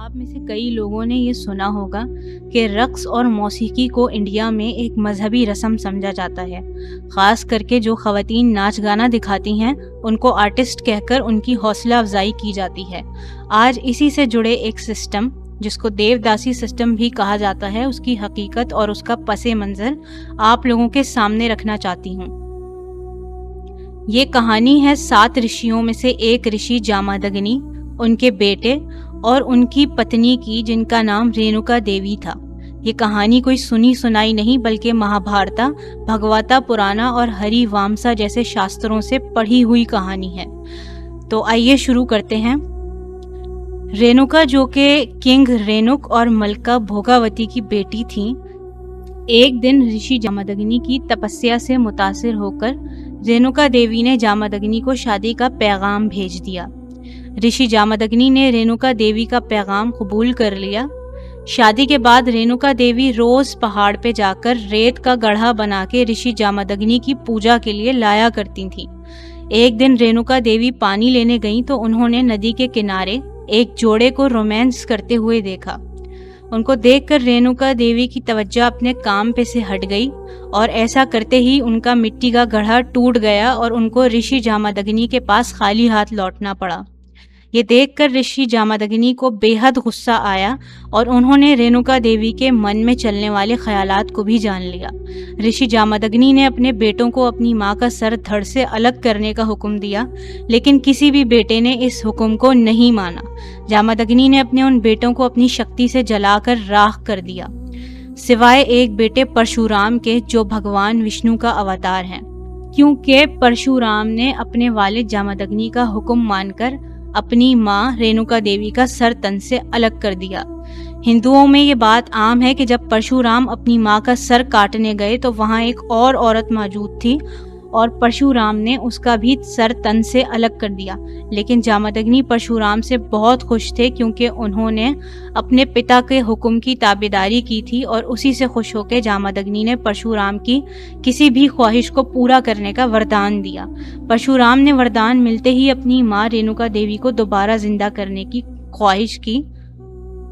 आप में से कई लोगों ने ये सुना होगा कि रक़्स और मौसीकी को इंडिया में एक मजहबी रस्म समझा जाता है। ख़ास करके जो ख़वातीन नाच गाना दिखाती हैं उनको आर्टिस्ट कहकर उनकी हौसला अफजाई की जाती है। आज इसी से जुड़े एक सिस्टम जिसको देवदासी सिस्टम भी कहा जाता है, उसकी हकीकत और उसका पसे मंज़र आप लोगों के सामने रखना चाहती हूँ। ये कहानी है 7 ऋषियों में से एक ऋषि जामदग्नि, उनके बेटे और उनकी पत्नी की, जिनका नाम रेणुका देवी था। ये कहानी कोई सुनी सुनाई नहीं बल्कि महाभारता, भगवता पुराना और हरिवामसा जैसे शास्त्रों से पढ़ी हुई कहानी है। तो आइए शुरू करते हैं। रेणुका, जो कि किंग रेणुक और मलका भोगावती की बेटी थी, एक दिन ऋषि जामदग्नि की तपस्या से मुतासिर होकर रेणुका देवी ने जामदग्नि को शादी का पैगाम भेज दिया। ऋषि जामदग्नि ने रेणुका देवी का पैगाम कबूल कर लिया। शादी के बाद रेणुका देवी रोज पहाड़ पे जाकर रेत का गढ़ा बना के ऋषि जामदग्नि की पूजा के लिए लाया करती थी। एक दिन रेणुका देवी पानी लेने गईं तो उन्होंने नदी के किनारे एक जोड़े को रोमांस करते हुए देखा। उनको देखकर रेणुका देवी की तवज्जो अपने काम पे से हट गई और ऐसा करते ही उनका मिट्टी का गढ़ा टूट गया और उनको ऋषि जामदग्नि के पास खाली हाथ लौटना पड़ा। ये देखकर ऋषि जामदग्नि को बेहद गुस्सा आया और उन्होंने रेणुका देवी के मन में चलने वाले ख्यालात को भी जान लिया। ऋषि जामदग्नि ने अपने बेटों को अपनी माँ का सर धड़ से अलग करने का हुक्म दिया, लेकिन किसी भी बेटे ने इस हुक्म को नहीं माना। जामदग्नि ने अपने उन बेटों को अपनी शक्ति से जलाकर राख कर दिया, सिवाय एक बेटे परशुराम के, जो भगवान विष्णु का अवतार हैं, क्योंकि परशुराम ने अपने वालिद जामदग्नि का हुक्म मानकर अपनी माँ रेणुका देवी का सर तन से अलग कर दिया। हिंदुओं में ये बात आम है कि जब परशुराम अपनी माँ का सर काटने गए तो वहाँ एक और औरत मौजूद थी और परशुराम ने उसका भी सर तन से अलग कर दिया। लेकिन जामदग्नि परशुराम से बहुत खुश थे, क्योंकि उन्होंने अपने पिता के हुक्म की ताबेदारी की थी और उसी से खुश होकर जामदग्नि ने परशुराम की किसी भी ख्वाहिश को पूरा करने का वरदान दिया। परशुराम ने वरदान मिलते ही अपनी माँ रेणुका देवी को दोबारा जिंदा करने की ख्वाहिश की,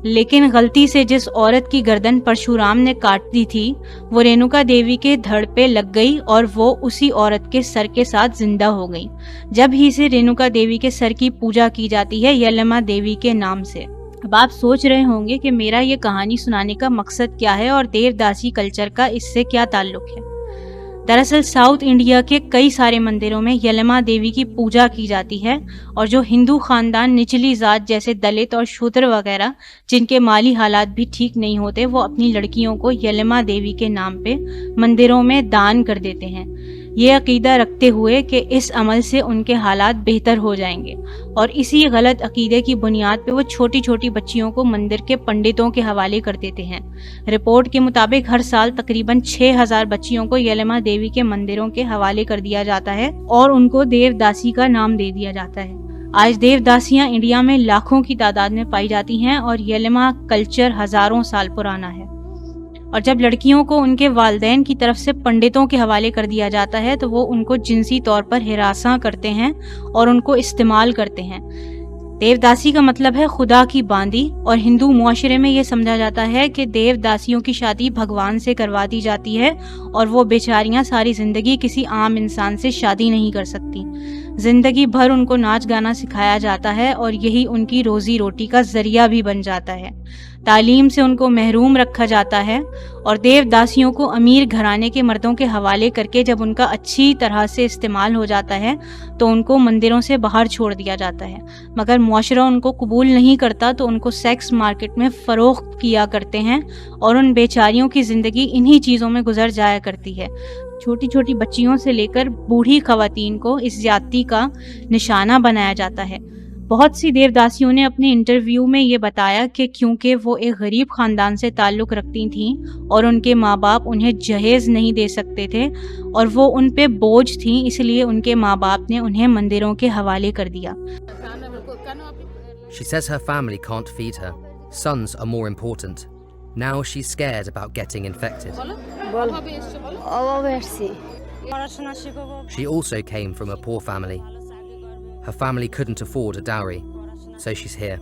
लेकिन गलती से जिस औरत की गर्दन परशुराम ने काट दी थी वो रेणुका देवी के धड़ पे लग गई और वो उसी औरत के सर के साथ जिंदा हो गई। जब ही से रेणुका देवी के सर की पूजा की जाती है यलमा देवी के नाम से। अब आप सोच रहे होंगे कि मेरा ये कहानी सुनाने का मकसद क्या है और देवदासी कल्चर का इससे क्या ताल्लुक है। दरअसल साउथ इंडिया के कई सारे मंदिरों में यलमा देवी की पूजा की जाती है और जो हिंदू खानदान निचली जात जैसे दलित और शूद्र वगैरह, जिनके माली हालात भी ठीक नहीं होते, वो अपनी लड़कियों को यलमा देवी के नाम पे मंदिरों में दान कर देते हैं, ये अकीदा रखते हुए कि इस अमल से उनके हालात बेहतर हो जाएंगे। और इसी गलत अकीदे की बुनियाद पे वो छोटी छोटी बच्चियों को मंदिर के पंडितों के हवाले कर देते हैं। रिपोर्ट के मुताबिक हर साल तकरीबन 6000 बच्चियों को यलमा देवी के मंदिरों के हवाले कर दिया जाता है और उनको देवदासी का नाम दे दिया जाता है। आज देवदासियां इंडिया में लाखों की तादाद में पाई जाती हैं और यलमा कल्चर हजारों साल पुराना है। और जब लड़कियों को उनके वालिदैन की तरफ से पंडितों के हवाले कर दिया जाता है तो वो उनको जिनसी तौर पर हिरासा करते हैं और उनको इस्तेमाल करते हैं। देवदासी का मतलब है खुदा की बांदी और हिंदू मुआशरे में ये समझा जाता है कि देवदासियों की शादी भगवान से करवा दी जाती है और वो बेचारियां सारी जिंदगी किसी आम इंसान से शादी नहीं कर सकती। जिंदगी भर उनको नाच गाना सिखाया जाता है और यही उनकी रोजी रोटी का जरिया भी बन जाता है। तालीम से उनको महरूम रखा जाता है और देवदासियों को अमीर घराने के मर्दों के हवाले करके जब उनका अच्छी तरह से इस्तेमाल हो जाता है तो उनको मंदिरों से बाहर छोड़ दिया जाता है। मगर मुआशरा उनको कबूल नहीं करता तो उनको सेक्स मार्केट में फरोख्त किया करते हैं और उन बेचारियों की ज़िंदगी इन्हीं चीज़ों में गुजर जाया करती है। छोटी छोटी बच्चियों से लेकर बूढ़ी खवातीन को इस जाति का निशाना बनाया जाता है। बहुत सी देवदासियों ने अपने इंटरव्यू में ये बताया कि क्योंकि वो एक गरीब खानदान से ताल्लुक़ रखती थीं और उनके माँ बाप उन्हें जहेज नहीं दे सकते थे और वो उन पे बोझ थीं, इसलिए उनके माँ बाप ने उन्हें मंदिरों के हवाले कर दिया। She says her family can't feed her. Sons are more important. Now she's scared about getting infected. She also came from a poor family. Her family couldn't afford a dowry, so she's here.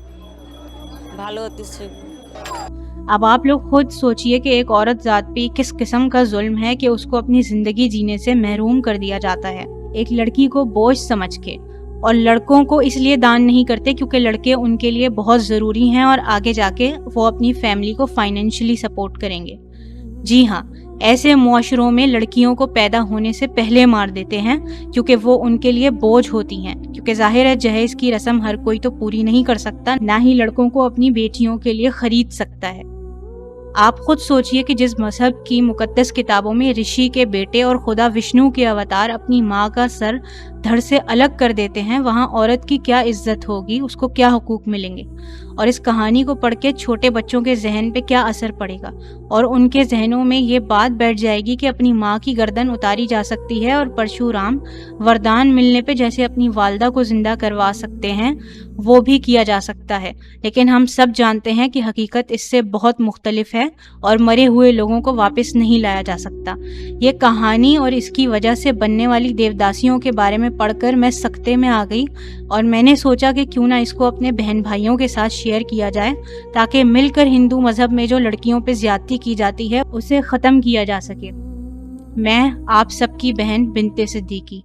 ভালো হতে ছিল। अब आप लोग खुद सोचिए कि एक औरत जात पे किस किस्म का जुल्म है कि उसको अपनी जिंदगी जीने से महरूम कर दिया जाता है, एक लड़की को बोझ समझ के। और लड़कों को इसलिए दान नहीं करते क्योंकि लड़के उनके लिए बहुत ज़रूरी हैं और आगे जाके वो अपनी फैमिली को फाइनेंशियली सपोर्ट करेंगे। जी हाँ, ऐसे मुआशरों में लड़कियों को पैदा होने से पहले मार देते हैं क्योंकि वो उनके लिए बोझ होती हैं, क्योंकि जाहिर है जहेज की रस्म हर कोई तो पूरी नहीं कर सकता, ना ही लड़कों को अपनी बेटियों के लिए खरीद सकता है। आप खुद सोचिए कि जिस मजहब की मुकद्दस किताबों में ऋषि के बेटे और खुदा विष्णु के अवतार अपनी माँ का सर धड़ से अलग कर देते हैं, वहाँ औरत की क्या इज्जत होगी, उसको क्या हुकूक मिलेंगे। और इस कहानी को पढ़ के छोटे बच्चों के जहन पे क्या असर पड़ेगा, और उनके जहनों में ये बात बैठ जाएगी कि अपनी माँ की गर्दन उतारी जा सकती है और परशुराम वरदान मिलने पे जैसे अपनी वालदा को जिंदा करवा सकते हैं वो भी किया जा सकता है। लेकिन हम सब जानते हैं कि हकीकत इससे बहुत मुख्तलिफ है और मरे हुए लोगों को वापस नहीं लाया जा सकता। ये कहानी और इसकी वजह से बनने वाली देवदासियों के बारे में पढ़कर मैं सख्ते में आ गई और मैंने सोचा कि क्यों ना इसको अपने बहन भाइयों के साथ शेयर किया जाए ताकि मिलकर हिंदू मजहब में जो लड़कियों पे ज्यादती की जाती है उसे ख़त्म किया जा सके। मैं आप सबकी बहन बिनते सिद्दीकी।